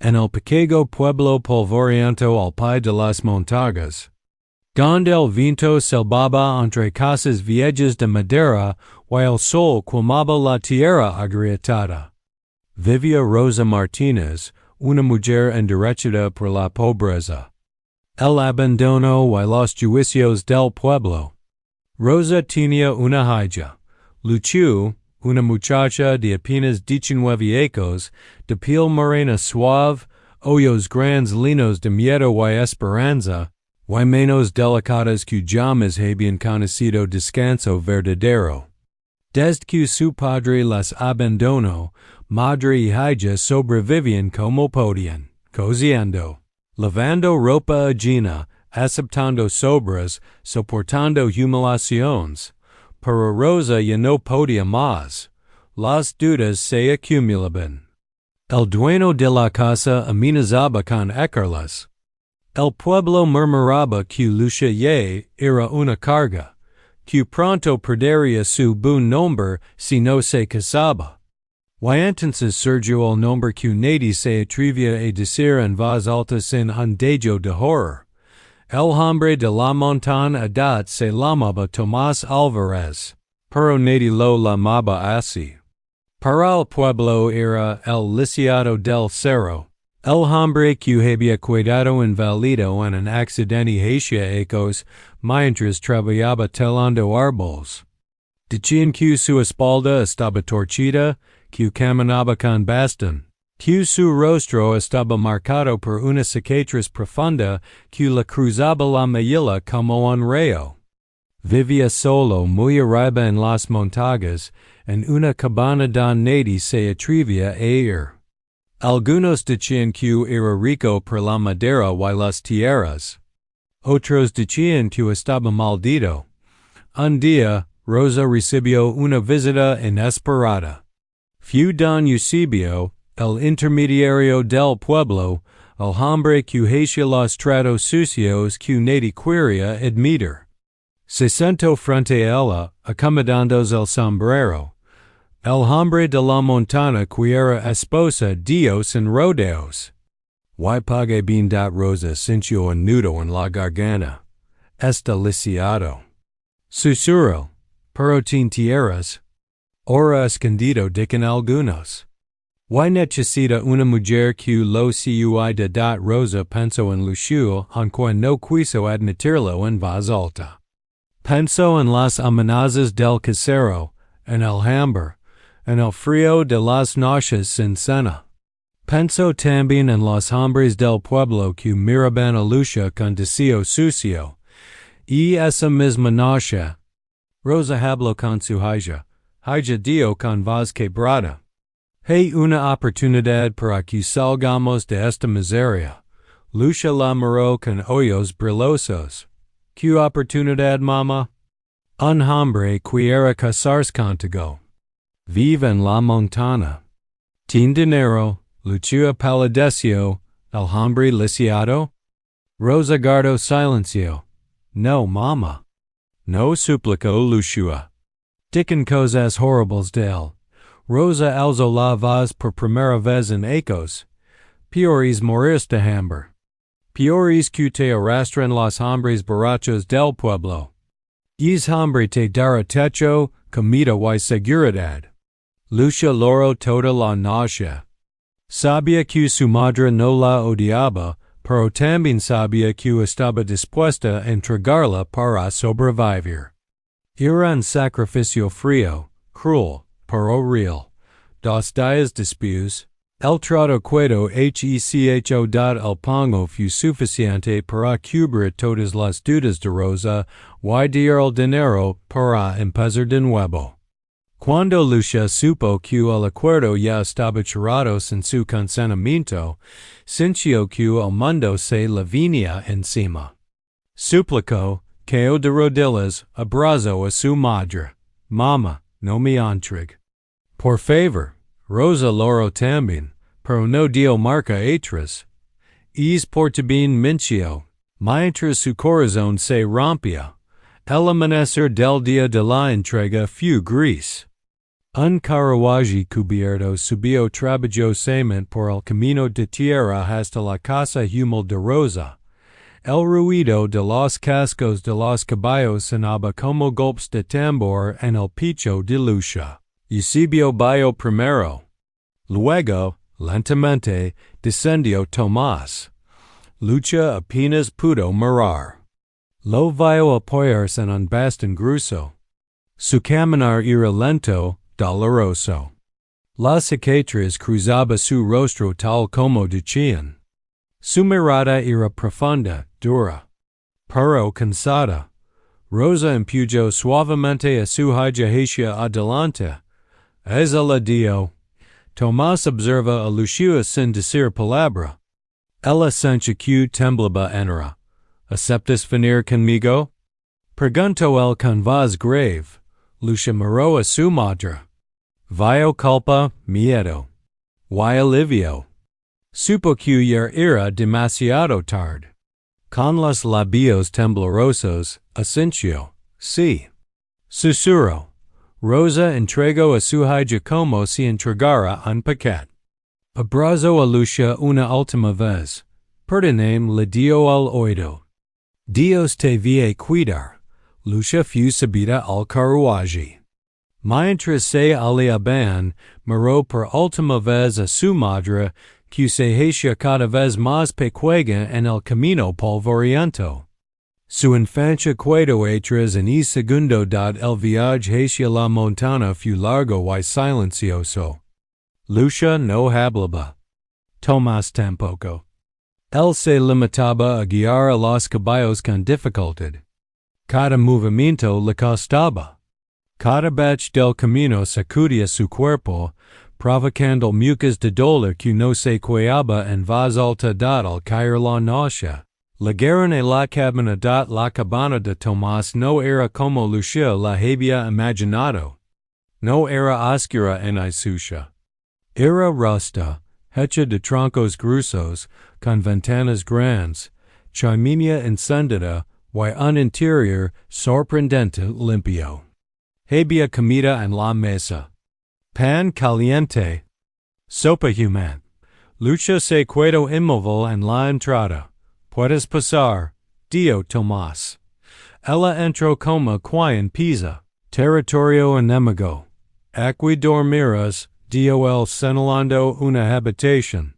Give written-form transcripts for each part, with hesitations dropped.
en el pequeño pueblo polvoriento al pie de las montañas, donde el viento silbaba entre casas viejas de madera y el sol quemaba la tierra agrietada. Vivía Rosa Martínez, una mujer enderechada por la pobreza, el abandono y los juicios del pueblo. Rosa tenía una hija, Luchu, una muchacha de apenas 19 años, de piel morena suave, ojos grandes llenos de miedo y esperanza, y manos delicadas que jamás habían conocido descanso verdadero. Desde que su padre las abandonó, madre y hija sobrevivían como podían, cosiendo, lavando ropa ajena, aceptando sobras, soportando humillaciones. Pero Rosa ya no podía más. Las dudas se acumulaban. El dueño de la casa amenazaba con echarlas. El pueblo murmuraba que Lucia ya era una carga, que pronto perdería su buen nombre si no se casaba. Y entonces surgió el nombre que nadie se atrevía a decir en voz alta sin un dejo de horror. El hombre de la montaña edad se llamaba Tomás Álvarez, pero nadie lo llamaba así. Para el pueblo era el lisiado del cerro, el hombre que había quedado inválido en un accidente hacia ecos mientras trabajaba talando árboles. Decían que su espalda estaba torcida, que caminaba con bastón, que su rostro estaba marcado por una cicatriz profunda que le cruzaba la mejilla como un rayo. Vivía solo muy arriba en las montañas, en una cabana donde nadie se atrevía a ir. Algunos decían que era rico por la madera y las tierras. Otros decían que estaba maldito. Un día, Rosa recibió una visita inesperada. Fue don Eusebio, el intermediario del pueblo, el hombre que hacía los tratos sucios que nadie quería admitir. Se sentó frente a ella, acomodándose el sombrero. El hombre de la montaña que era esposa Dios en rodeos. Y pague bien dat Rosa sintió un nudo en la garganta. Está lisiado. Susurró, pero tin tierras. Ora escondido dicen algunos. Y necesita una mujer que lo cui de dat Rosa pensó en Lucio aunque no quiso admitirlo en voz alta. Pensó en las amenazas del casero, en el hambre, en el frío de las noches sin cena. Pensó también en los hombres del pueblo que miraban a Lucia con deseo sucio. Y esa misma noche, Rosa habló con su hija dio con voz quebrada. Hay una oportunidad para que salgamos de esta miseria. Lucia la miró con ojos brillosos. ¿Qué oportunidad, mamá? Un hombre que era casarse contigo. Vive en la montaña. Tin dinero, Lucia palideció, el hombre lisiado. Rosa guardó silencio. No, mamá. No suplicó Lucia. Dicen cosas horribles de él. Rosa alzó la voz por primera vez en ecos. Peores morirse de hambre. Peores que te arrastran los hombres borrachos del pueblo. Es hombre te dará techo, comida y seguridad. Lucia logró toda la noche. Sabía que su madre no la odiaba, pero también sabía que estaba dispuesta a entregarla para sobrevivir. Era un sacrificio frío, cruel, pero real. 2 días después, el trato quedo hecho el pongo fue suficiente para cubrir todas las dudas de Rosa y dar el dinero para empezar de nuevo. Cuando Lucia supo que el acuerdo ya estaba cerrado sin su consentimiento, sintió que el mundo se le venía encima. Suplicó, cayó de rodillas, abrazó a su madre. Mamá, no me entregue. Por favor. Rosa loro también, pero no dio marca atrás. Es por bien minció, mientras su corazón se rompía. El amanecer del día de la entrega fue gris. Un carruaje cubierto subió trabajosamente por el camino de tierra hasta la casa humilde de Rosa. El ruido de los cascos de los caballos sonaba como golpes de tambor en el pecho de Lucia. Eusebio vio primero. Luego, lentamente, descendió Tomás. Lucia apenas pudo mirar. Lo vio apoyarse en un bastón grueso. Su caminar era lento, doloroso. La cicatriz cruzaba su rostro tal como decían. Su mirada era profunda, dura, pero cansada. Rosa empujó suavemente a su hija hacia adelante. Es el adiós. Tomás observa a Lucia sin decir palabra. Ella sentía que temblaba entera. ¿Aceptas venir conmigo? Preguntó él con voz grave. Lucia miró a su madre. Vio culpa, miedo. Y alivio. Supo que ya era demasiado tarde. Con los labios temblorosos, asintió. Sí. Susurró. Rosa entregó a su hija como si entregara un paquete. Abrazó a Lucia una última vez. Perdóname le dio al oído. Dios te vie cuidar. Lucia fue subida al carruaje. Mientras se alejaban, miró por última vez a su madre, que se hacía cada vez más pequeña en el camino polvoriento. Su infancia quedó atrás en el segundo dad el viaje hacia la montaña fue largo y silencioso. Lucia no hablaba. Tomás tampoco. Él se limitaba a guiar a los caballos con dificultad. Cada movimiento le costaba. Cada batch del camino sacudía su cuerpo, provocando mucas de dolor que no se quejaba en voz alta dad al caer la náusea. Llegaron a la cabana dad la cabana de Tomás no era como Lucia la había imaginado. No era oscura en sucia. Era rusta, hecha de troncos gruesos, con ventanas grandes, chimenea encendida, y un interior sorprendente limpio. Había comida en la mesa. Pan caliente. Sopa humana. Lucia se quedó inmóvil en la entrada. Puedes pasar, dijo Tomás. Ella entró como quien pisa. Territorio enemigo. Aquí dormirás, dijo él señalando una habitación.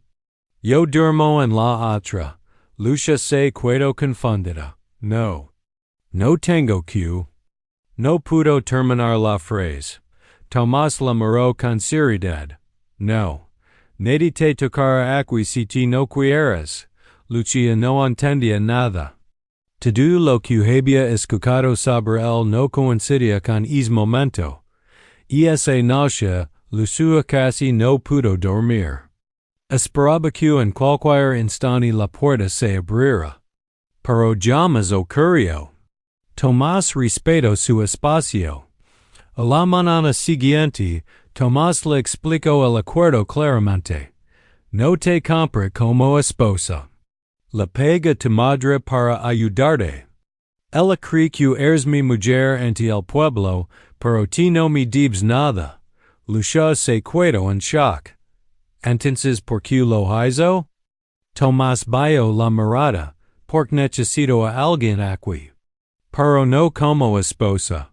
Yo duermo en la otra. Lucia se quedó confundida. No. No tengo que. No pudo terminar la frase. Tomás la miró con seriedad. No. Nadie te tocará aquí si te no quieres. Lucia no entendía nada. Todo lo que había escuchado sobre él no coincidía con ese momento. Y esa noche, Lucia casi no pudo dormir. Esperaba que en cualquier instante la puerta se abriera. Pero jamás ocurrió. Tomás respetó su espacio. A la mañana siguiente, Tomás le explicó el acuerdo claramente. No te compre como esposa. Le paga tu madre para ayudarte. Ella cree que eres mi mujer ante el pueblo, pero ti no me debes nada. Lucia se quedó en shock. Entonces, ¿por qué lo hizo? Tomás vio la mirada, porque necesito a alguien aquí. Pero no como esposa.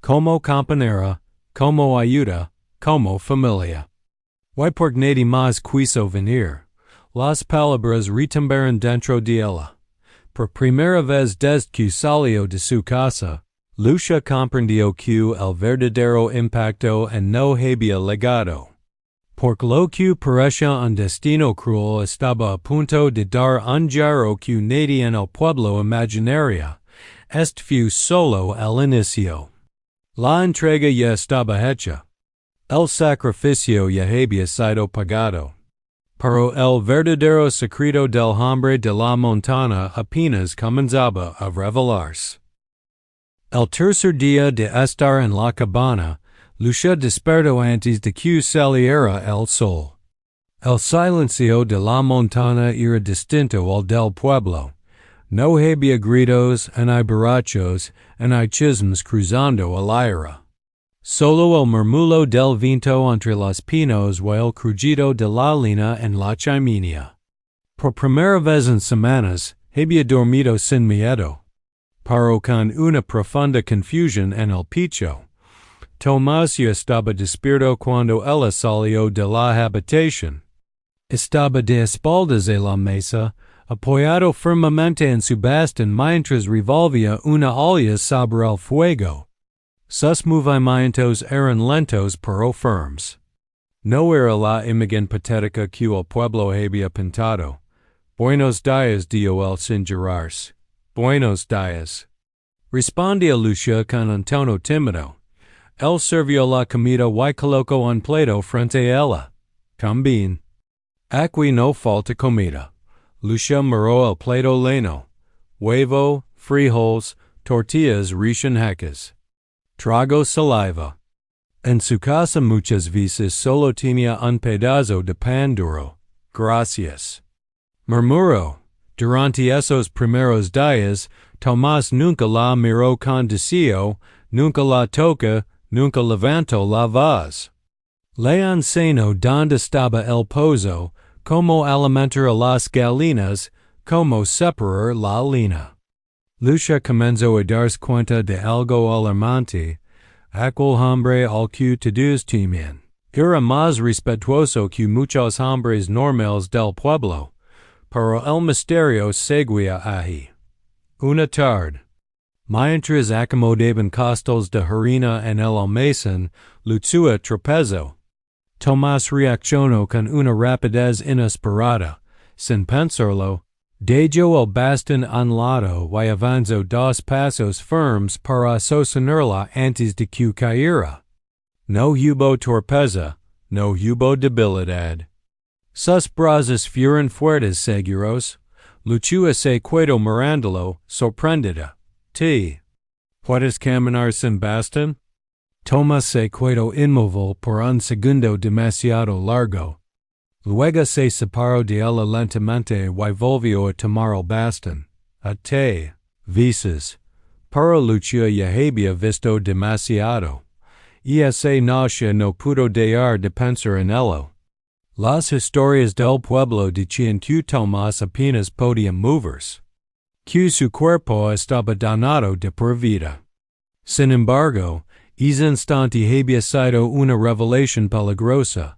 Como compañera, como ayuda, como familia. Y porque nadie más quiso venir. Las palabras retumbaron dentro de ella. Por primera vez desde que salió de su casa, Lucia comprendió que el verdadero impacto en no había llegado. Porque lo que parecía un destino cruel estaba a punto de dar un giro que nadie en el pueblo imaginaría. Este fue solo el inicio. La entrega ya estaba hecha. El sacrificio ya había sido pagado. Pero el verdadero secreto del hombre de la montaña apenas comenzaba a revelarse. El tercer día de estar en la cabana, Lucia despertó antes de que saliera el sol. El silencio de la montaña era distinto al del pueblo. No había gritos, ni borrachos, ni chismes cruzando el aire. Solo el murmullo del viento entre los pinos o el crujido de la lina en la chimenea. Por primera vez en semanas, había dormido sin miedo. Pero con una profunda confusión en el pecho. Tomás ya estaba despierto cuando ella salió de la habitación. Estaba de espaldas a la mesa, apoyado firmemente en su bastón mientras revolvía una olla sobre el fuego. Sus movimientos eran lentos pero firmes. No era la imagen patética que el pueblo había pintado. Buenos días, dijo él sin girarse. Buenos días. Respondía Lucia con un tono tímido. Él sirvió la comida y colocó un plato frente a ella. También. Aquí no falta comida. Lucia miró el plato lleno. Huevo, frijoles, tortillas recién hechas. Trago saliva. En su casa muchas veces solo tenía un pedazo de pan duro. Gracias. Murmuró. Durante esos primeros días, Tomás nunca la miró con deseo, nunca la tocó, nunca levantó la voz. Le enseñó dónde estaba el pozo, cómo alimentar a las gallinas, cómo separar la lina. Lucia comenzó a darse cuenta de algo alarmante. Aquel hombre al que todos temen. Era más respetuoso que muchos hombres normales del pueblo, pero el misterio seguía ahí. Una tarde, mientras acomodaban costales de harina en el almacén, Lucia tropezó. Tomás reaccionó con una rapidez inesperada. Sin pensarlo, dejó el bastón a un lado y avanzó dos pasos firmes para sostenerla antes de que cayera. No hubo torpeza, no hubo debilidad. Sus brazos fueron fuertes seguros. Lucia se quedó mirándolo, sorprendida. ¿Puedes caminar sin bastón? Tomás se quedó inmóvil por un segundo demasiado largo. Luego se separó de ella lentamente y volvió a tomar el bastón. Veces. Pero Lucia ya había visto demasiado. Y esa noche no pudo dejar de pensar en ello. Las historias del pueblo decían que Tomás apenas podía moverse. Que su cuerpo estaba danado de por vida. Sin embargo, ese instante había sido una revelación peligrosa.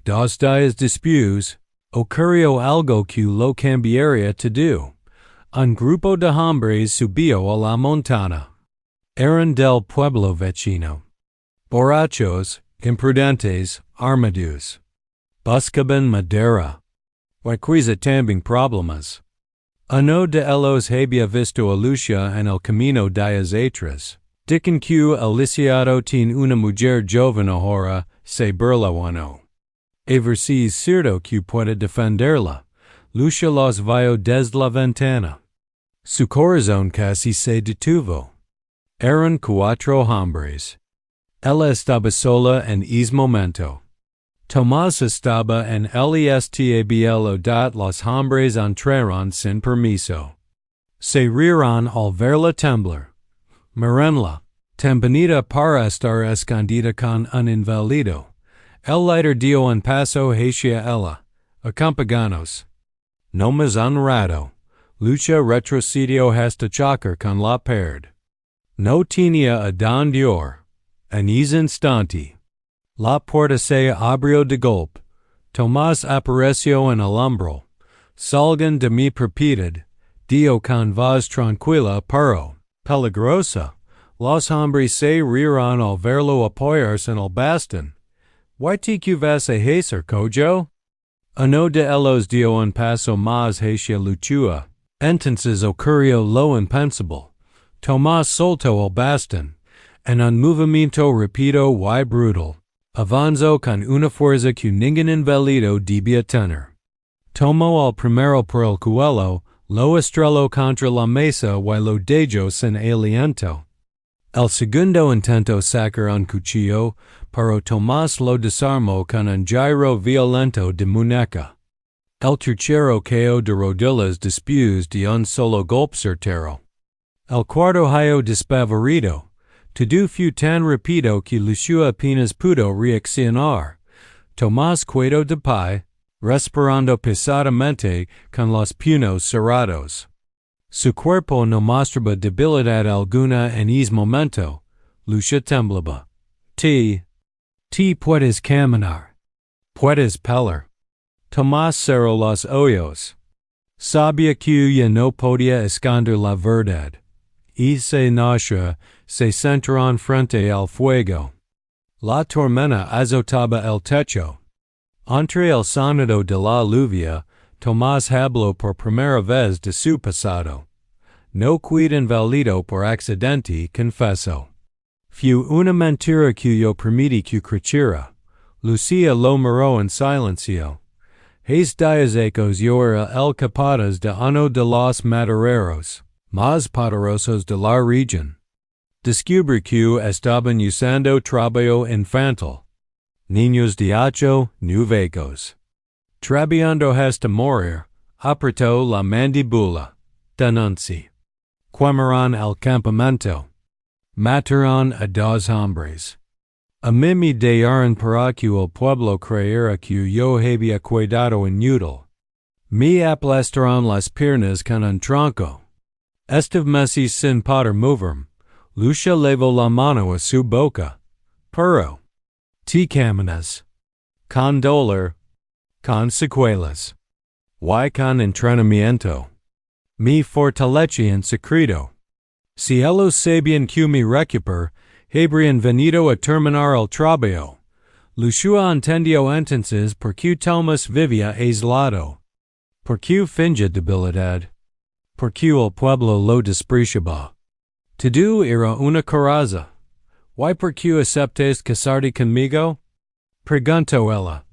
2 días después, ocurrió algo que lo cambiaría todo. Un grupo de hombres subió a la montaña. Eran del pueblo vecino. Borrachos, imprudentes, armados. Buscaban madera. Quizá también problemas. Uno de ellos había visto a Lucia en el camino días atrás. Dicen que el lisiado tiene una mujer joven ahora, se burlaban. A ver si es cierto que puede defenderla. Lucia los vio desde la ventana. Su corazón casi se detuvo. Eran 4 hombres. Ella estaba sola en ese momento. Tomás estaba en el establishmiento. Los hombres entraron sin permiso. Se rieron al verla temblar. Mirenla, tempanita para estar escondida con un inválido. El líder dio un paso hacia ella. Acompáñanos. No más un rato. Lucia retrocedió hasta chocar con la pared. No tenía a dónde ir. En ese instante, la puerta se abrió de golpe. Tomás apareció en el umbral. Salgan de mi propiedad, dijo con voz tranquila pero peligrosa. Los hombres se rieron al verlo apoyarse en el bastón. ¿Qué vas a hacer, Cojo? Uno de ellos dio un paso más hacia Lucia. Entonces ocurrió lo impensable. Tomás soltó el bastón. En un movimiento rápido y brutal, avanzó con una fuerza que ningún inválido debía tener. Tomó al primero por el cuello, lo estrelló contra la mesa y lo dejó sin aliento. El segundo intentó sacar un cuchillo, pero Tomás lo desarmó con un giro violento de muñeca. El tercero cayó de rodillas después de un solo golpe certero. El cuarto cayó despavorido. Todo fue tan rápido que Lucio apenas pudo reaccionar. Tomás quedó de pie, respirando pesadamente con los puños cerrados. Su cuerpo no mostraba debilidad alguna en ese momento. Lucio temblaba. Puedes caminar. Puedes pelar. Tomás cerró los ojos. Sabía que ya no podía esconder la verdad. Y se nació, se sentaron frente al fuego. La tormenta azotaba el techo. Entre el sonido de la lluvia, Tomás habló por primera vez de su pasado. No quid inválido por accidente, confesó. Fue una mentira que yo permití que creciera. Lucía lo miró en silencio. Hace días ecos yo era el capataz de uno de los madereros más poderosos de la región. Descubrí que estaban usando trabajo infantil. Niños de 8, 9 años. Trabajando hasta morir, apretó la mandíbula. Denuncie. Quemaron el campamento. Mataron a 2 hombres. A mí me dieron para que el pueblo creyera que yo había cuidado inútil. Me aplastaron las piernas con un tronco. Estive meses sin poder moverme. Lucia levó la mano a su boca. Pero te caminas. Con dolor. Con secuelas. Y con entrenamiento. Me fortalece en secreto. Si ellos sabían que me recuper, habrían venido a terminar el trabajo. Lucia entendió entonces por qué Tomás vivía aislado. Por qué finge debilidad. Por qué el pueblo lo despreciaba. Todo era una coraza. ¿Y por qué aceptes casarte conmigo? Preguntó ella.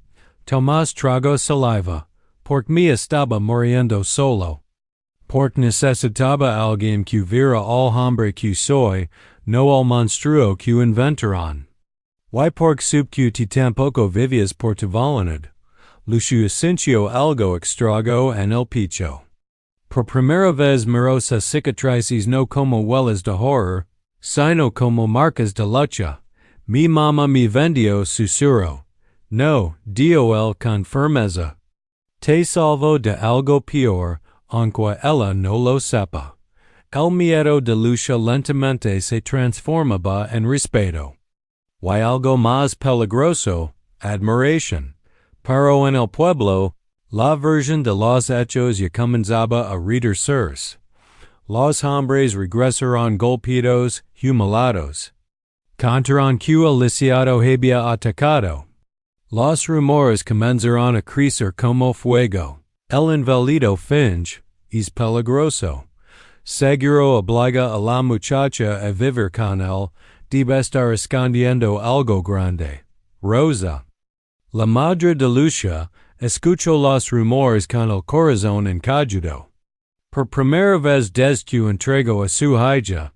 Tomás tragó saliva. Porque me estaba muriendo solo. Porque necesitaba alguien que viera al hombre que soy, no al monstruo que inventaron. Y porque supe que ti tampoco vivías por tu voluntad. Lucio sintió algo extraño en el pecho. Por primera vez miró sus cicatrices no como huellas de horror, sino como marcas de lucha. Mi mamá me vendió, susurró. No, dijo él con firmeza. Te salvo de algo peor, aunque ella no lo sepa. El miedo de Lucia lentamente se transformaba en respeto. Y algo más peligroso, admiración. Pero en el pueblo, la versión de los hechos ya comenzaba a reducirse. Los hombres regresaron golpeados, humiliados. Contaron que el lisiado había atacado. Los rumores comenzaron a crecer como fuego. El inválido finge, es peligroso. Seguro obliga a la muchacha a vivir con él, debe estar escondiendo algo grande. Rosa. La madre de Lucia escuchó los rumores con el corazón encogido. Por primera vez desde que entregó a su hija,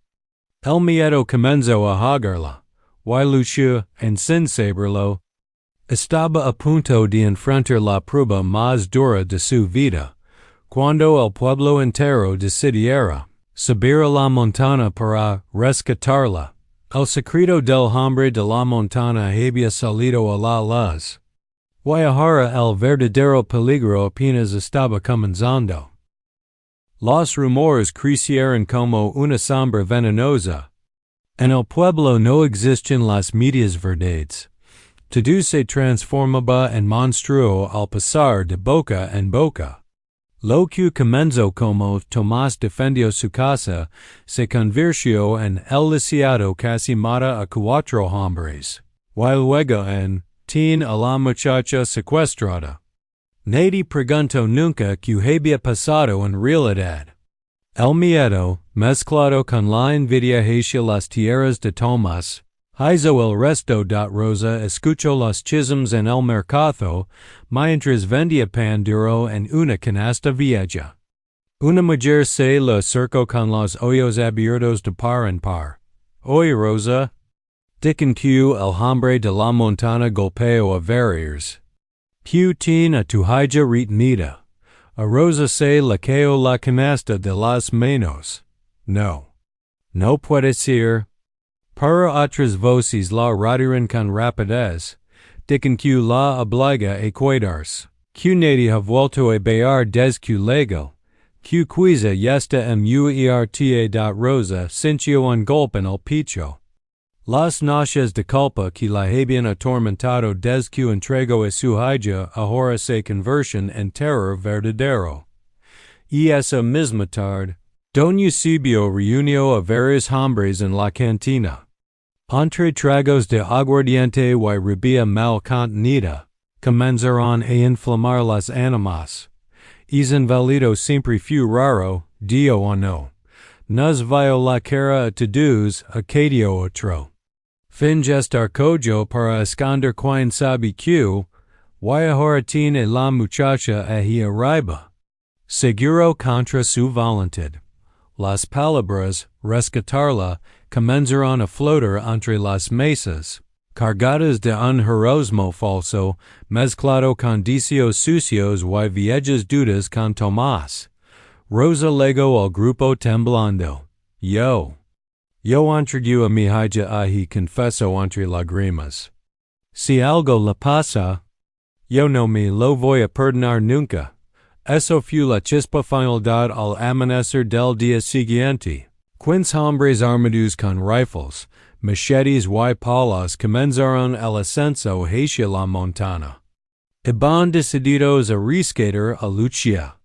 el miedo comenzó a ahogarla, y Lucia, sin saberlo, estaba a punto de enfrentar la prueba más dura de su vida, cuando el pueblo entero decidiera subir a la montaña para rescatarla. El secreto del hombre de la montaña había salido a la luz. Y ahora el verdadero peligro apenas estaba comenzando. Los rumores crecieron como una sombra venenosa. En el pueblo no existen las medias verdades. Todo se transformaba en monstruo al pasar de boca en boca. Lo que comenzó como Tomás defendió su casa se convirtió en el lisiado casi mata a 4 hombres. Y luego en Tin a la muchacha secuestrada. Nadie preguntó nunca qué había pasado en realidad. El miedo, mezclado con la envidia hacia las tierras de Tomás, hizo el resto. Rosa escuchó los chismes en el mercado, mientras vendía pan duro en una canasta vieja. Una mujer se le acercó con los ojos abiertos de par en par. Oye, Rosa. Dicen que el hombre de la montaña golpeó a varios. Putin a tu hija retenida. A Rosa se le cayó la canasta de las manos. No. No puede ser. Para otras voces la radiran con rapidez, dicen que la obliga a cuidarse, que nadie ha vuelto a bear des que legal, que quiza yesta muerta rosa sintió un golpe en el pecho. Las noches de culpa que la habían atormentado des que entregó a su hija ahora se conversion en terror verdadero. Y esa misma tarde, Don Eusebio reunió a varios hombres en la cantina. Entre tragos de aguardiente y rubia mal contenida, comenzaron a inflamar las ánimas. Es invalido siempre fue raro, dio o no. Nos vio la cara a todos, acadio otro. Fingestar cojo para esconder quien sabe que, y ahora tiene la muchacha ahí arriba. Seguro contra su voluntad. Las palabras, rescatarla, comenzaron a flotar entre las mesas, cargadas de un heroísmo falso, mezclado con deseos sucios y viejas dudas con Tomás. Rosa legó al grupo temblando. Yo entregué a mi hija ahí confeso entre lágrimas. Si algo le pasa, yo no me lo voy a perdonar nunca. Eso fue la chispa final dada al amanecer del día siguiente. 15 hombres armados con rifles, machetes y palas comenzaron el ascenso hacia la montaña. Iban decididos a rescatar a Lucia.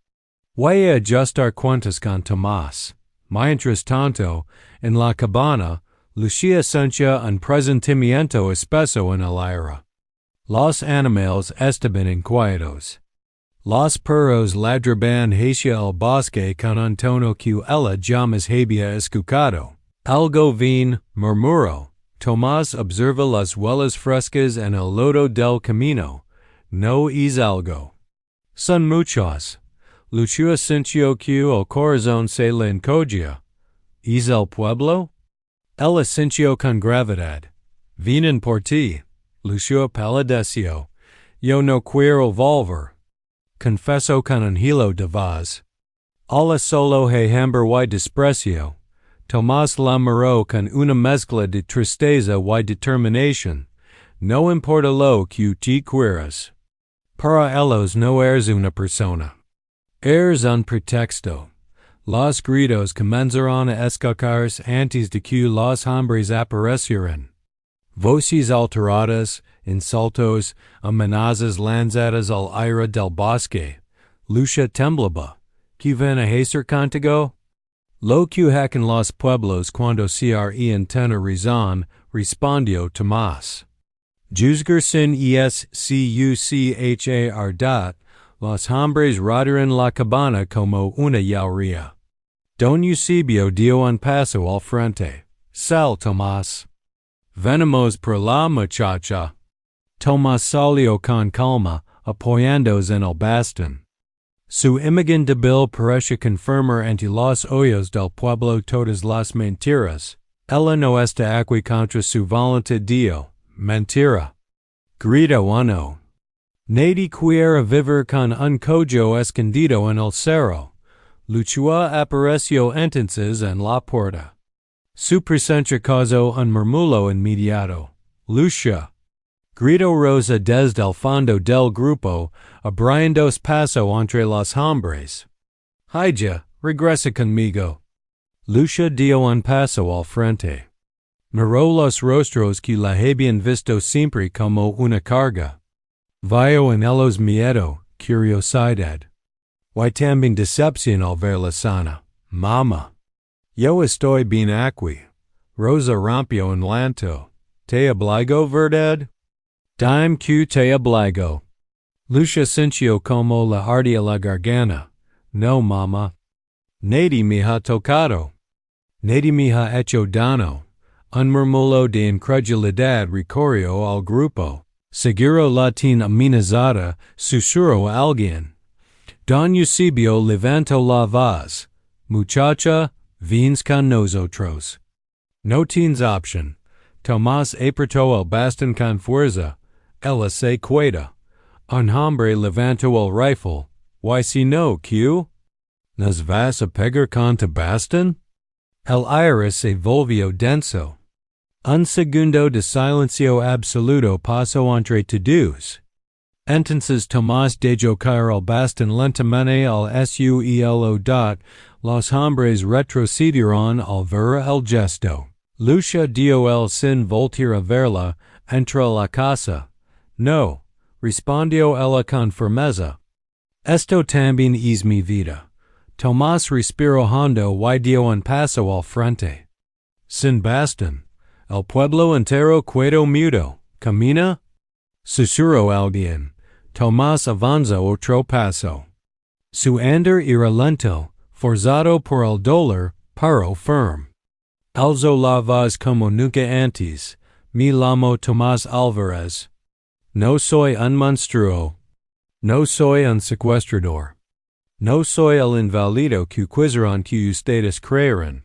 Voy a ajustar cuentas con Tomás. Mientras tanto, en la cabana, Lucia sentía un presentimiento espeso en el aire. Los animales estaban inquietos. Los perros ladraban hacia el bosque con un tono que ella jamás había escuchado. Algo vin, murmuró. Tomás observa las huellas frescas en el lodo del camino. No es algo. Son muchos. Lucia sintió que el corazón se le encogía. ¿Es el pueblo? Ella sintió con gravedad. Vienen por ti. Lucia palideció. Yo no quiero volver. Confesó con un hilo de voz. Alla solo hay hambre y desprecio. Tomás la miró con una mezcla de tristeza y determinación. No importa lo que te quieras. Para ellos no eres una persona. Eres un pretexto. Los gritos comenzaron a escucharse antes de que los hombres aparecieran. Voces alteradas, insultos, amenazas lanzadas al aire del bosque. Lucia temblaba. ¿Qué van a hacer contigo? Lo que hacen los pueblos cuando se tiene razón, respondió Tomás. Juzgar sin escuchar, los hombres rodearon la cabana como una llauría. Don Eusebio dio un paso al frente. Sal, Tomás. Venimos por la muchacha. Tomás salió con calma, apoyándose en el bastón. Su imagen débil parecía confirmar ante los oídos del pueblo todas las mentiras. Ella no está aquí contra su voluntad, dio. Mentira. Grito uno. Nadie quiere vivir con un cojo escondido en el cerro. Lucia apareció entonces en la puerta. Su presencia causó un murmullo inmediato. Lucia. Gritó Rosa desde el fondo del grupo, abriéndose paso entre los hombres. Hija, regresa conmigo. Lucia dio un paso al frente. Miró los rostros que la habían visto siempre como una carga. Vio en ellos miedo, curiosidad. Y también decepción al verla sana. Mama. Yo estoy bien aquí. Rosa rompió en llanto. ¿Te obligo, verdad? Dime que te obligo. Lucia sintió como la ardía la garganta. No, mamá. Nadie me ha tocado. Nadie me ha hecho daño. Un murmullo de incredulidad recorrió al grupo. Seguro la tiene amenazada, susurró alguien. Don Eusebio levantó la voz. Muchacha, vienes con nosotros. No tienes opción. Tomás apretó el bastón con fuerza. Ella se quieta. Un hombre levantó el rifle. ¿Y si no, Q? ¿Nos vas a pegar con tu bastón? El aire se volvió denso. Un segundo de silencio absoluto paso entre todos. Entonces Tomás dejó caer el bastón lentamente al suelo. Los hombres retrocedieron al ver el gesto. Lucia dio el sin voltear a verla, entró a la casa. No, respondió ella con firmeza. Esto también es mi vida. Tomás respiró hondo y dio un paso al frente. Sin bastón. El pueblo entero quedó mudo. Camina? Susurró alguien. Tomás avanzó otro paso. Su andar era lento, forzado por el dolor, pero firme. Alzó la voz como nunca antes. Me llamo Tomás Álvarez. No soy un monstruo. No soy un secuestrador. No soy el inválido que quisieron que ustedes creyeran.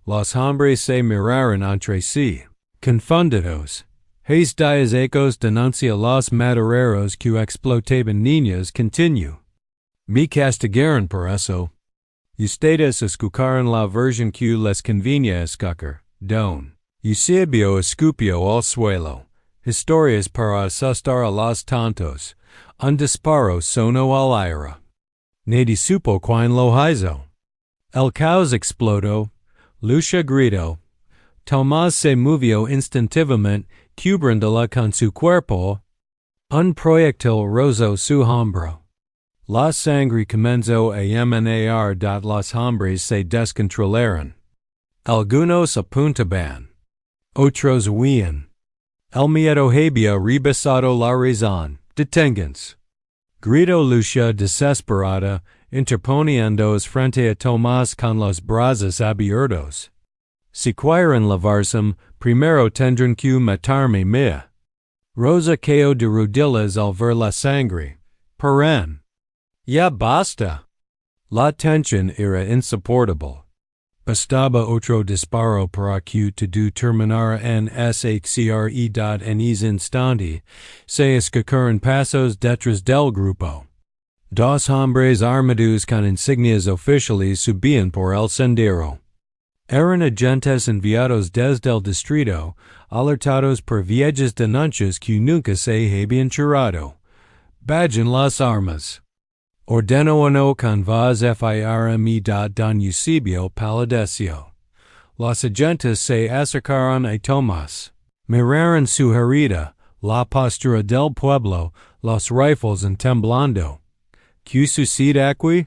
Los hombres se miraron entre sí, confundidos. Hayes dias ecos denuncia los madereros que explotaban niñas continue. Me castigaron por eso. Ustedes escucharon la versión que les convenía escuchar. Don Eusebio escupió al suelo. Historias para asustar a los tontos. Un disparo sonó al aire. Nadie supo quién lo hizo. El caos explotó. Lucia gritó. Tomás se movió instintivamente, cubriéndola con su cuerpo. Un proyectil rozó su hombro. La sangre comenzó a emanar. Los hombres se descontrolaron. Algunos apuntaban. Otros huían. El miedo había rebasado la razón. Deténganse. Gritó Lucia desesperada, interponiéndose frente a Tomás con los brazos abiertos. Si quieren lavarse, primero tendrán que matarme mía. Rosa cayó de rodillas al ver la sangre. Perán. Ya basta. La tensión era insoportable. Bastaba otro disparo para que todo terminara en SHCRE. En ese instante, se escucharon pasos detrás del grupo. Dos hombres armados con insignias oficiales subían por el sendero. Eran agentes enviados desde el distrito, alertados por viejas denuncias que nunca se habían cerrado. Bajen las armas. Ordenó uno con voz firme. Don Eusebio palideció. Los agentes se acercaron a Tomás. Miraron su herida, la postura del pueblo, los rifles en temblando. ¿Qué sucede aquí?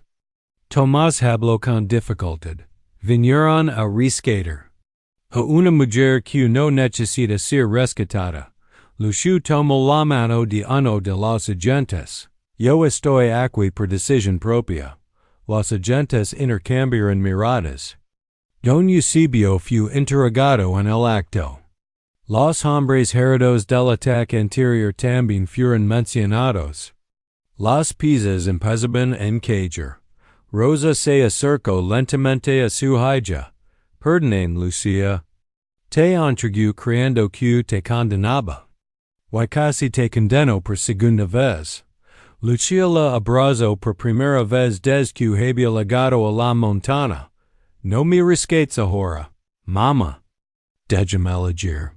Tomás habló con dificultad. Vinieron a rescatar a una mujer que no necesita ser rescatada. Lucia tomó la mano de uno de los agentes. Yo estoy aquí por decisión propia. Los agentes intercambiaron miradas. Don Eusebio fue interrogado en el acto. Los hombres heridos del ataque anterior también fueron mencionados. Las piezas empezaban en caer. Rosa se acercó lentamente a su hija. Perdonen, Lucia. Te entregué creyendo que te condenaba. Y casi te condeno por segunda vez. Lucia la abrazó por primera vez desde que había llegado a la montaña. No me rescates ahora, mamá. Déjame elegir.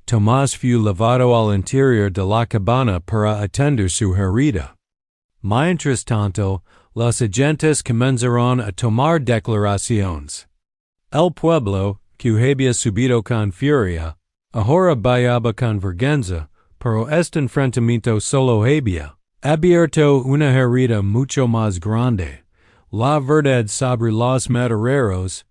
Tomás fue llevado al interior de la cabana para atender su herida. Mientras tanto, los agentes comenzaron a tomar declaraciones. El pueblo, que había subido con furia, ahora bailaba con vergüenza, pero este enfrentamiento solo había abierto una herida mucho más grande. La verdad sobre los madereros,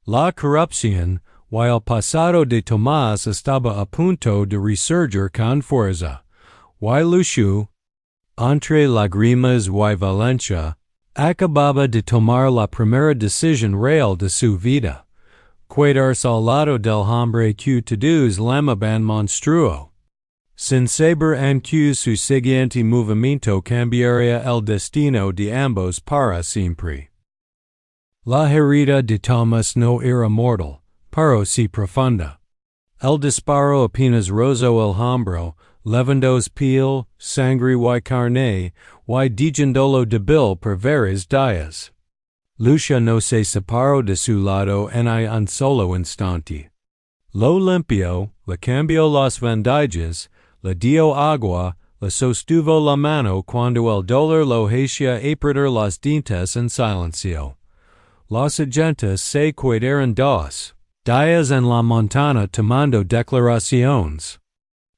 la corrupción, y el pasado de Tomás estaba a punto de resurgir con fuerza. Y Lucia, entre lágrimas y violencia, acababa de tomar la primera decisión real de su vida. Quedarse al lado del hombre que todos llamaban monstruo. Sin saber en que su siguiente movimiento cambiaría el destino de ambos para siempre. La herida de Tomás no era mortal, pero sí profunda. El disparo apenas rozó el hombro, levandos piel, sangre y carne, y dejándolo débil por varios días. Lucia no se separó de su lado en un solo instante. Lo limpio, le cambio las vendallas, le dio agua, le sostuvo la mano cuando el dolor lo hacía apretar los dientes en silencio. Los agentes se quedaron 2 días en la montaña tomando declaraciones.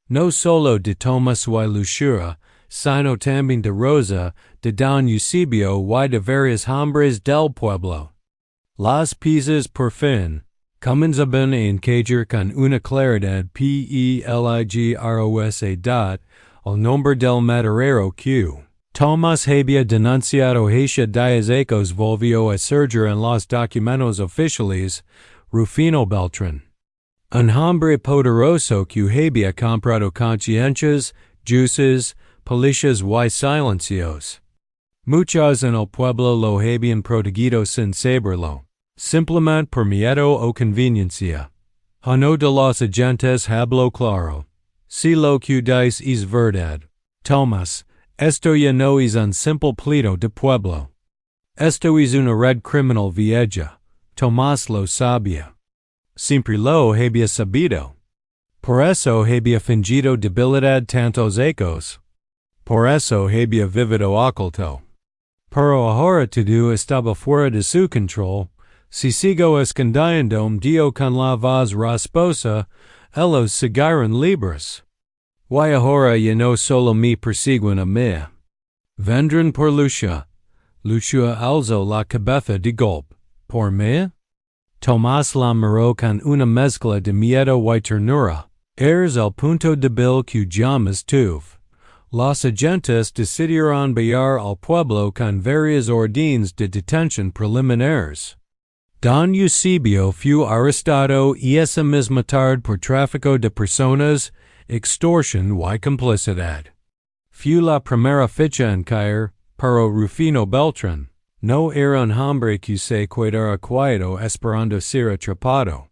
No solo de Tomás y Luchura, sino también de Rosa, de Don Eusebio y de varios hombres del pueblo. Las piezas por fin comenzaban a encajar con una claridad peligrosa. El nombre del maderero que Tomás había denunciado hacia días atrás volvió a surgir en los documentos oficiales. Rufino Beltrán. Un hombre poderoso que había comprado conciencias, jueces, policias y silencios. Muchos en el pueblo lo habían protegido sin saberlo, simplemente por miedo o conveniencia. Uno de los agentes habló claro. Si lo que dice es verdad, Tomás, esto ya no es un simple pleito de pueblo. Esto es una red criminal vieja. Tomás lo sabía. Siempre lo había sabido. Por eso había fingido debilidad tantos años. Por eso había vivido oculto. Pero ahora todo estaba fuera de su control. Si sigo escondiendo Dio con la voz rasposa, ellos seguirán libres. Y ahora ya no solo me persiguen a mí. Vendrán por Lucha. Lucha alzó la cabeza de golpe. ¿Por mí? Tomás la miró con una mezcla de miedo y ternura. Eres el punto débil que llamas tuve. Los agentes decidieron enviar al pueblo con varias órdenes de detención preliminares. Don Eusebio fue arrestado esa misma tarde por tráfico de personas, extorsión y complicidad. Fue la primera ficha en caer, pero Rufino Beltrán no era un hombre que se quedara quieto esperando ser atrapado.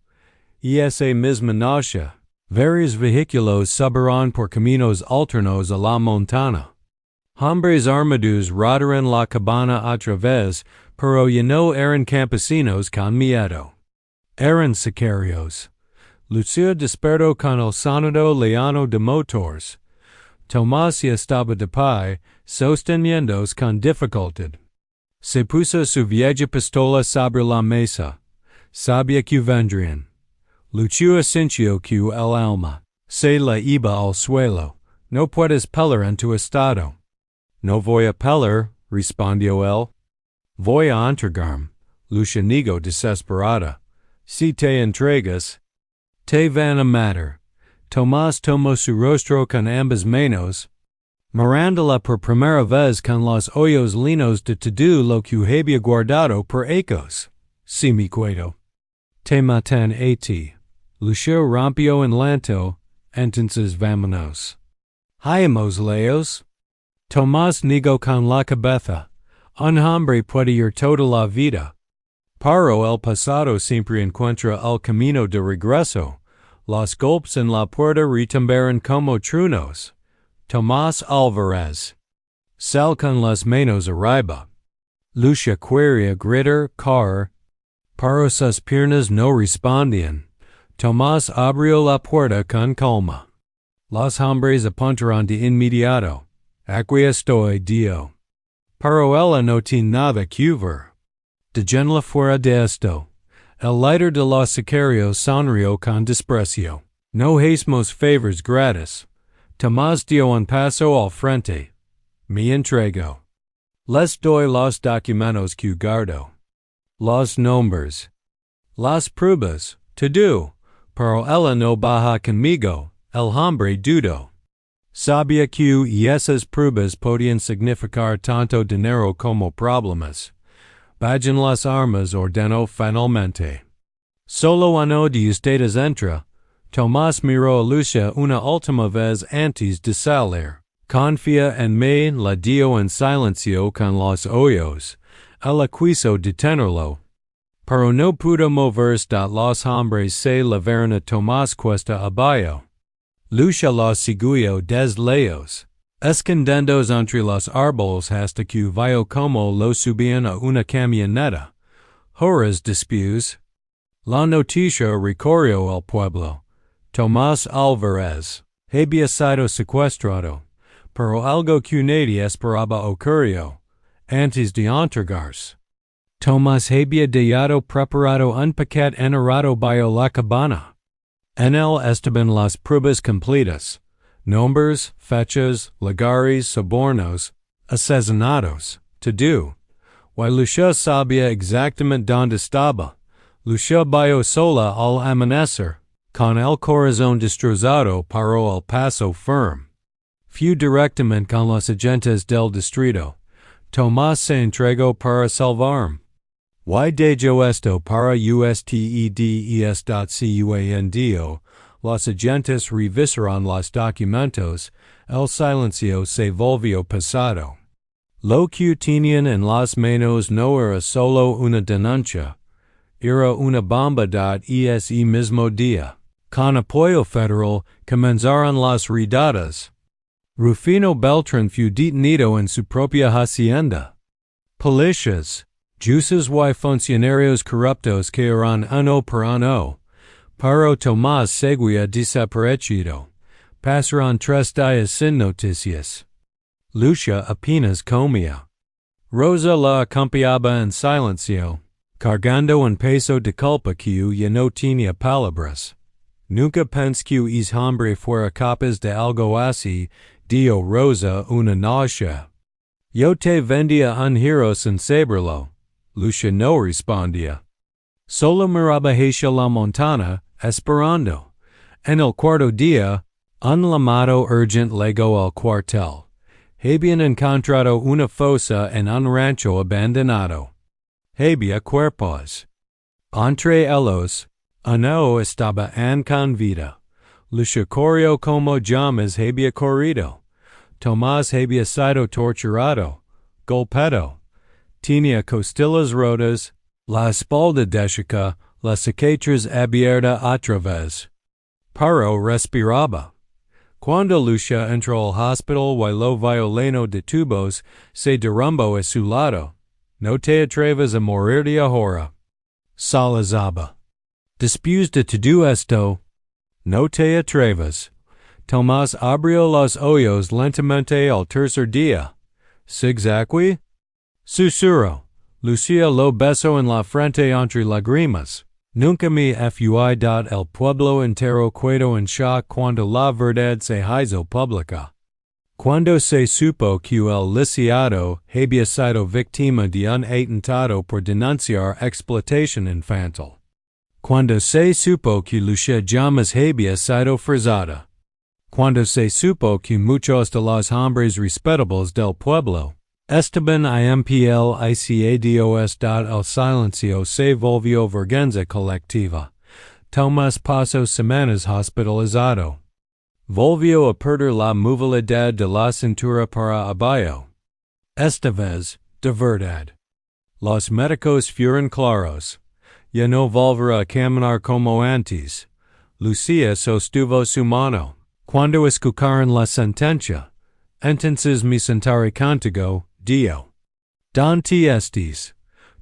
Esa misma noche, varios vehículos subieron por caminos alternos a la montaña. Hombres armados rodaron la cabana otra vez, pero ya no eran campesinos con miedo. Eran sicarios. Lucía despertó con el sonido lejano de motores. Tomás ya estaba de pie, sosteniéndose con dificultad. Se puso su vieja pistola sobre la mesa. Sabía que vendrían. Luchó sintió que el alma se le iba al suelo. No puedes pelar en tu estado. No voy a pelar, respondió él. Voy a entregarme. Lucha negó desesperada. Si te entregas, te van a matar. Tomás tomó su rostro con ambas manos, mirándola por primera vez con los ojos linos de todo lo que había guardado por años. Si me cuido. Te matan a ti. Lucha rompió en llanto, entonces vámonos. Hayamos leos. Tomás negó con la cabeza. Un hombre puede ir toda la vida. Pero el pasado siempre encuentra el camino de regreso. Los golpes en la puerta retumbaron como truenos. Tomás Álvarez. Sal con las manos arriba. Lucha quería gritar, pero sus piernas no respondían. Tomás abrió la puerta con calma. Los hombres apuntaron de inmediato. Aquí estoy, Dio. Pero ella no tiene nada que ver. Déjenla fuera de esto. El líder de los sicarios sonrió con desprecio. No hacemos favors gratis. Tomás dio un paso al frente. Me entrego. Les doy los documentos que guardo. Los nombres. Las pruebas. Todo. Pero ella no baja conmigo. El hombre dudó. Sabía que esas pruebas podían significar tanto dinero como problemas. Bajen las armas, ordenó finalmente. Solo uno de ustedes entra. Tomás miró a Lucha una última vez antes de salir. Confía en mí, la dio en silencio con los ojos. Ella quiso detenerlo. Pero no pudo moverse. Los hombres se llevaron a Tomás cuesta abajo. Lucha los siguió desde lejos, escondiéndose entre los árboles hasta que vio como lo subían a una camioneta. Horas después, La noticia recorrió el pueblo. Tomás Álvarez. Había sido secuestrado, pero algo que nadie esperaba ocurrió, antes de entregarse. Tomás había dejado preparado un paquete encerrado bajo la cabana. En él estaban las pruebas completas, nombres, fechas, lugares, sobornos, asesinatos, todo. Y Lucia sabía exactamente dónde estaba. Lucia vio sola al amanecer, con el corazón destrozado paró el paso firme. Fue directamente con los agentes del distrito. Tomás se entregó para salvarme. Y dejo esto para ustedes.cuando los agentes revisaron los documentos, el silencio se volvió pesado. Lo que tenían en las manos no era solo una denuncia, era una bomba. Ese mismo día, con apoyo federal, comenzaron las redadas. Rufino Beltrán fue detenido en su propia hacienda. Policías, jueces y funcionarios corruptos cayeron uno por uno, pero Tomás seguía desaparecido. Pasaron 3 días sin noticias. Lucia apenas comía. Rosa la acompañaba en silencio, cargando un peso de culpa que ya no tenía palabras. Nunca pensé que ese hombre fuera capaz de algo así, dio Rosa una náusea. Yo te vendía un giro sin saberlo. Lucia no respondía. Solo miraba hacia la montaña, esperando. En el cuarto día, un llamado urgente llegó al cuartel. Habían encontrado una fosa en un rancho abandonado. Había cuerpos. Entre ellos, uno estaba aún con vida. Lucia corrió como jamás había corrido. Tomás había sido torturado, golpeado. Tenía costillas rotas, la espalda deshecha, la cicatriz abierta otra vez. Pero respiraba. Cuando Lucia entró al hospital y lo vio de tubos, se derrumbó a su lado. No te atrevas a morir de ahora. Salazaba. Después de todo esto, no te atrevas. Tomás abrió los ojos lentamente al tercer día. ¿Zigzagui? Susurró. Lucia lo besó en la frente entre lágrimas. Nunca me fui el pueblo entero quedó en shock cuando la verdad se hizo pública. Cuando se supo que el lisiado había sido víctima de un atentado por denunciar explotación infantil. Cuando se supo que Lucia jamás había sido forzada. Cuando se supo que muchos de los hombres respetables del pueblo estaban implicados. El silencio se volvió vergüenza colectiva. Tomás pasó semanas hospitalizado. Volvió a perder la movilidad de la cintura para abajo. Esta vez, de verdad. Los médicos fueron claros. Ya no volverá a caminar como antes. Lucia sostuvo su mano. Cuando escucharon la sentencia, entonces me sentaré contigo, Dio. Donde estés.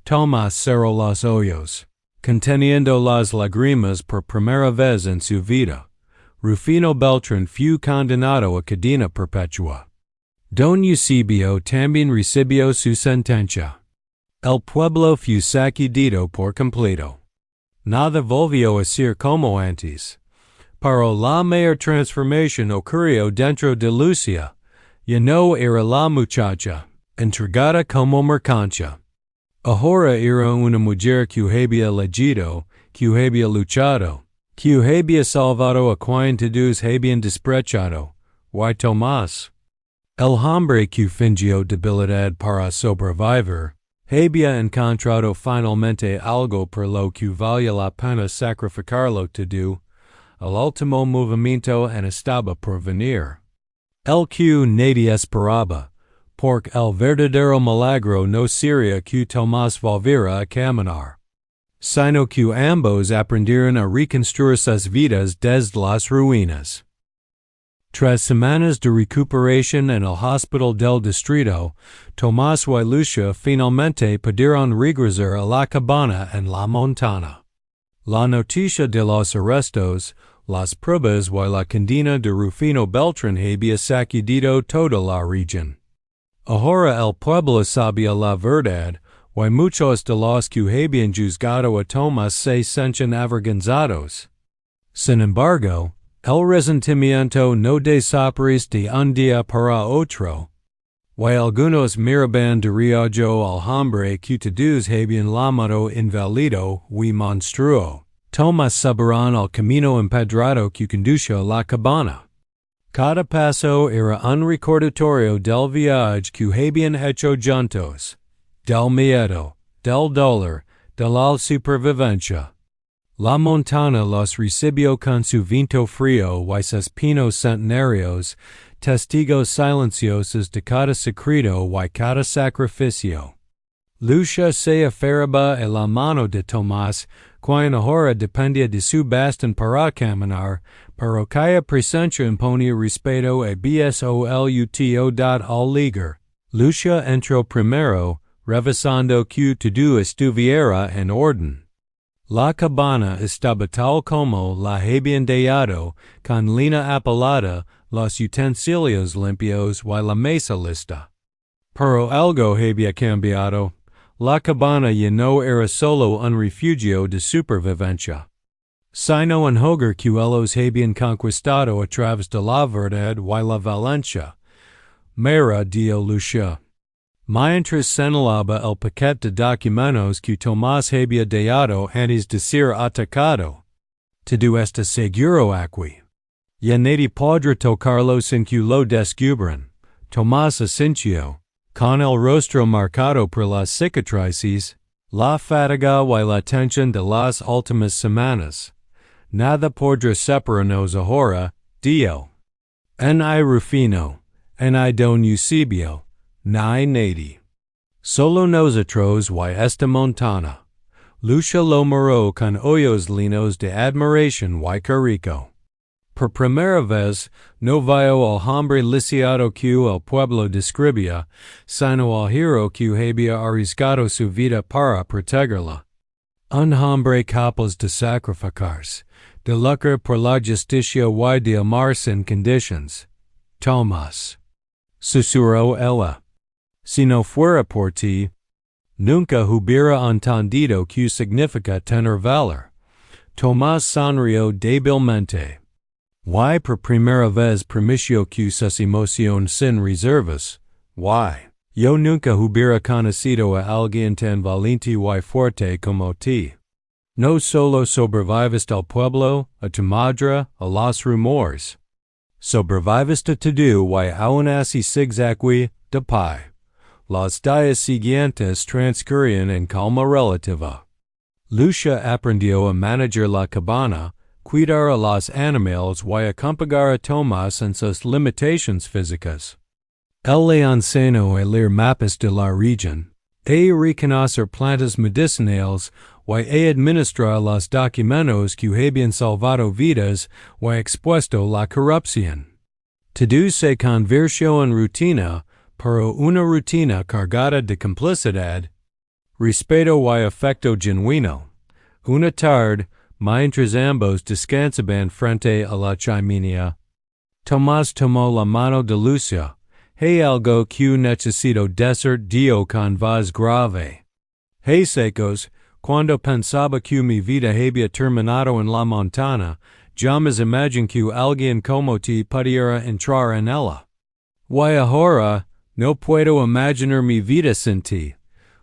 Tomás cerró los ojos, conteniendo las lágrimas por primera vez en su vida. Rufino Beltrán fue condenado a cadena perpetua. Don Eusebio también recibió su sentencia. El pueblo fue sacudido por completo. Nada volvió a ser como antes. Pero la mayor transformación ocurrió dentro de Lucia. Ya no era la muchacha, entregada como mercancía. Ahora era una mujer que había leído, que había luchado, que había salvado a quien todos habían despreciado. Y Tomás, el hombre que fingió debilidad para sobrevivir, había encontrado finalmente algo por lo que valía la pena sacrificarlo todo. El último movimiento en estaba por venir. El que nadie esperaba, porque el verdadero milagro no sería que Tomás volviera a caminar, sino que ambos aprendieron a reconstruir sus vidas desde las ruinas. Tras semanas de recuperación en el hospital del distrito, Tomás y Lucia finalmente pudieron regresar a la cabana en la montaña. La noticia de los arrestos, las pruebas y la condena de Rufino Beltrán había sacudido toda la región. Ahora el pueblo sabía la verdad, y muchos de los que habían juzgado a Tomás se sentían avergonzados. Sin embargo, el resentimiento no desaparece de un día para otro, y algunos miraban de reojo al hombre que todos habían llamado inválido y monstruo. Tomás subirán al camino empedrado que conduce a la cabana. Cada paso era un recordatorio del viaje que habían hecho juntos, del miedo, del dolor, de la supervivencia. La montaña los recibió con su viento frío y sus pinos centenarios, testigos silenciosos de cada secreto y cada sacrificio. Lucia se aferraba a la mano de Tomás, quien ahora dependía de su bastón para caminar, pero cada presencia imponía respeto a absoluto al ligar. Lucia entró primero, revisando que todo estuviera en orden. La cabana estaba tal como la habían dejado, con lina apilada, los utensilios limpios y la mesa lista. Pero algo había cambiado. La cabana ya no era solo un refugio de supervivencia, sino un hogar que ellos habían conquistado a través de la verdad y la valencia. Mira, dio Lucia. Mientras señalaba el paquete de documentos que Tomás había dejado antes de ser atacado. Todo está seguro aquí. Ya nadie podrá tocarlo sin que lo descubran. Tomás asintió, con el rostro marcado por las cicatrices, la fatiga y la tensión de las últimas semanas. Nada podrá separarnos ahora, dio. En I Rufino, en I don Eusebio, ni nadie. Solo nosotros y esta montaña. Lucia lo miró con ojos llenos de admiración y cariño. Por primera vez, no vio al hombre lisiado que el pueblo describía, sino al hero que había arriesgado su vida para protegerla. Un hombre capaz de sacrificarse, de luchar por la justicia y de amar sin condiciones. Tomás. Susurró ella. Si no fuera por ti, nunca hubiera entendido qué significa tener valor. Tomás sonrió débilmente. Y por primera vez permitió que sus emociones sin reservas. Yo nunca hubiera conocido a alguien tan valiente y fuerte como ti. No solo sobreviviste al pueblo, a tu madre, a los rumores. Sobreviviste todo y aún así sigues aquí, de pie. Los días siguientes transcurrían en calma relativa. Lucia aprendió a manejar la cabana, cuidar a los animales y acompañar a Tomás en sus limitaciones físicas. Él le enseñó a leer mapas de la región, a reconocer plantas medicinales y a administrar los documentos que habían salvado vidas y expuesto la corrupción. Todo se convirtió en rutina, pero una rutina cargada de complicidad, respeto y afecto genuino. Una tarde, mientras ambos descansaban frente a la chimenea, Tomás tomó la mano de Lucia. Hay algo que necesito decir, dio con voz grave. Hey secos, cuando pensaba que mi vida había terminado en la montaña, jamás imaginé que alguien como ti pudiera entrar en ella. Y ahora, no puedo imaginar mi vida sin ti.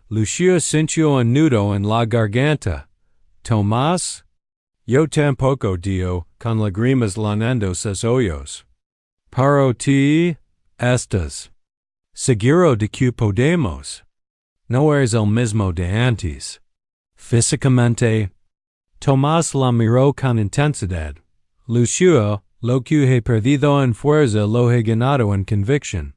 Lucia sintió un nudo en la garganta. Tomás? Yo tampoco, dio, con lágrimas llenando sus ojos. Pero ti, estás seguro de que podemos. No eres el mismo de antes. Físicamente. Tomás la miró con intensidad. Lucia, lo que he perdido en fuerza lo he ganado en convicción.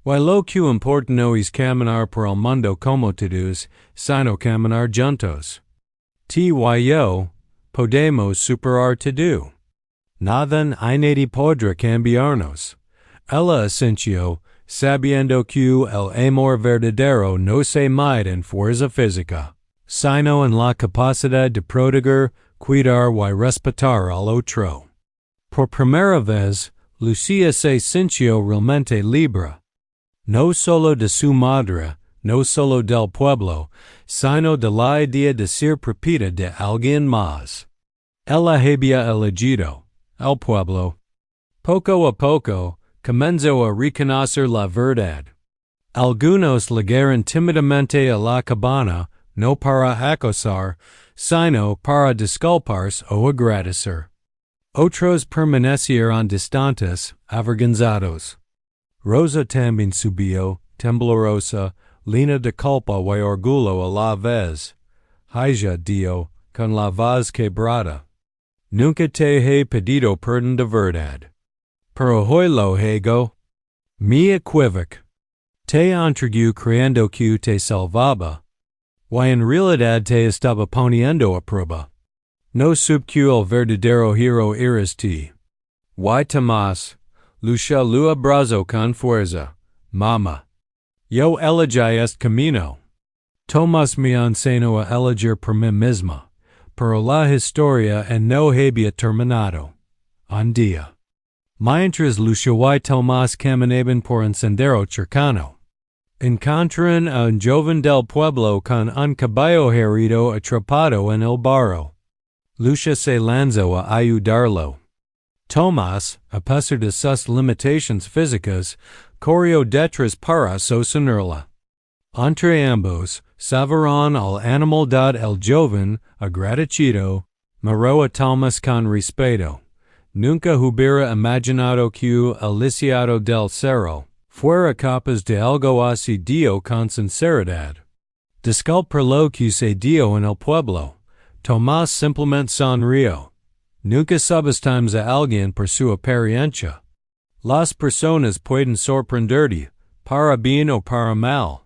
Y lo que importa no es caminar por el mundo como todos, sino caminar juntos. Ti y yo, podemos superar todo. Nada ni nadie podrá cambiarnos. Ella asintió, sabiendo que el amor verdadero no se mide en fuerza física, sino en la capacidad de proteger, cuidar y respetar al otro. Por primera vez, Lucía se sintió realmente libre. No solo de su madre, no solo del pueblo, sino de la idea de ser propiedad de alguien más. Ella había elegido el pueblo. Poco a poco, comenzó a reconocer la verdad. Algunos llegaron tímidamente a la cabana, no para acosar, sino para disculparse o agradecer. Otros permanecieron distantes, avergonzados. Rosa también subió, temblorosa, llena de culpa y orgullo a la vez. Ella dijo, con la voz quebrada: Nunca te he pedido perdón de verdad. Pero hoy lo hago. Me equivoco. Te entregué creyendo que te salvaba. Y en realidad te estaba poniendo a prueba. No supe que el verdadero hero eres tú. Y Tomás, lucha lo abrazo con fuerza, mamá. Yo elegí este camino. Tomás me enseñó a elegir por mí misma, pero la historia no había terminado. Un día, mientras Lucia y Tomás caminaban por un sendero cercano, encontraron a un joven del pueblo con un caballo herido atrapado en el barro. Lucia se lanzó a ayudarlo. Tomás, a pesar de sus limitaciones físicas, corrió detrás para sostenerla. Entre ambos, salvaron al animal dado el joven, agradecido, miró a Tomás con respeto. Nunca hubiera imaginado que el lisiado del cerro fuera capaz de algo así, dijo con sinceridad. Disculpa lo que se dio en el pueblo. Tomás simplemente sonrió. Nunca subestimes a alguien por su apariencia. Las personas pueden sorprenderte, para bien o para mal.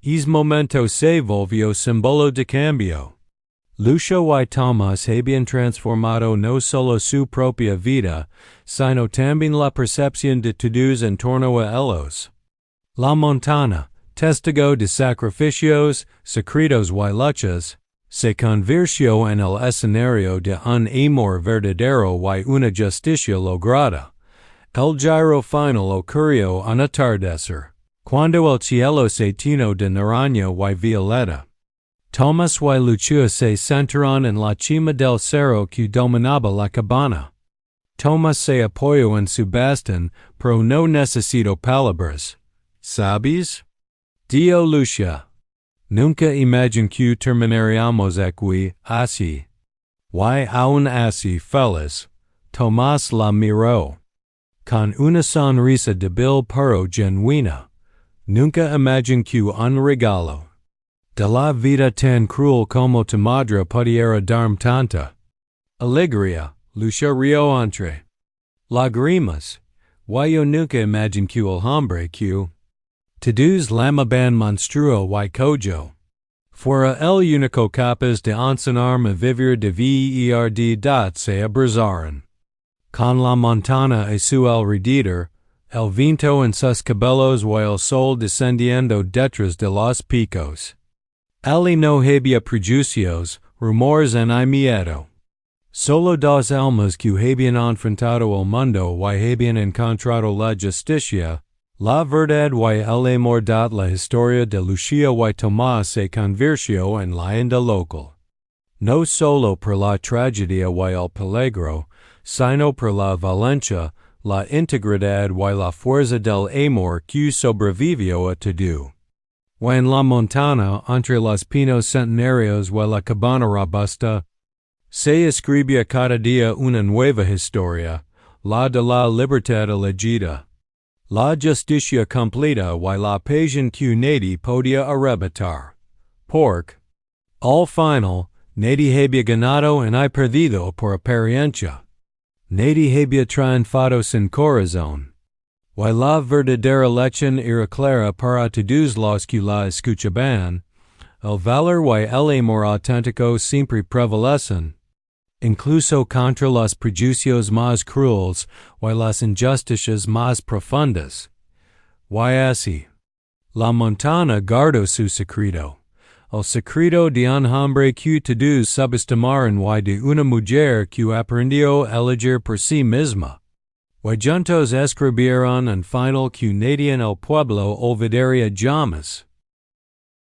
Es momento se volvió símbolo de cambio. Lucia y Tomás habían transformado no solo su propia vida, sino también la percepción de todos en torno a ellos. La montaña, testigo de sacrificios, secretos y luchas, se convirtió en el escenario de un amor verdadero y una justicia lograda. El giro final ocurrió un atardecer, cuando el cielo se tiñó de naranja y violeta. Tomás y Lucia se sentaron en la cima del cerro que dominaba la cabana. Tomás se apoyó en su bastón, pero no necesitó palabras. ¿Sabes? Dijo Lucia. Nunca imaginé que terminaríamos aquí, así. Y aún así, feliz, Tomás la miró. Con una sonrisa débil pero genuina. Nunca imaginé que un regalo de la vida tan cruel como tu madre pudiera darme tanta alegría. Lucia rió entre lágrimas. Y yo nunca imaginé que el hombre que todos llamaban monstruo y cojo fuera el único capaz de enseñarme a vivir de verdad. Se abrazaron. Con la montaña a su alrededor, el viento en sus cabellos y el sol descendiendo detrás de los picos. Él no había prejuicios, rumores ni miedo. Solo dos almas que habían enfrentado el mundo y habían encontrado la justicia, la verdad y el amor. La historia de Lucia y Tomás se convirtió en leyenda local. No solo por la tragedia y el peligro, sino por la valencia, la integridad y la fuerza del amor que sobrevivió a todo. Y en la montaña, entre los pinos centenarios y la cabana robusta, se escribía cada día una nueva historia, la de la libertad elegida, la justicia completa y la pasión que nadie podía arrebatar. Porque, al final, nadie había ganado ni perdido por apariencia. Nadie había triunfado sin corazón. Y la verdadera lección era clara para todos los que la escuchaban. El valor y el amor auténtico siempre prevalecen, incluso contra los prejuicios más crueles y las injusticias más profundas. Y así, la montaña guardó su secreto. El secreto de un hombre que todos subestimaron y de una mujer que aprendió a elegir por sí misma. Y juntos escribieron un final que nadie en el pueblo olvidaría jamás.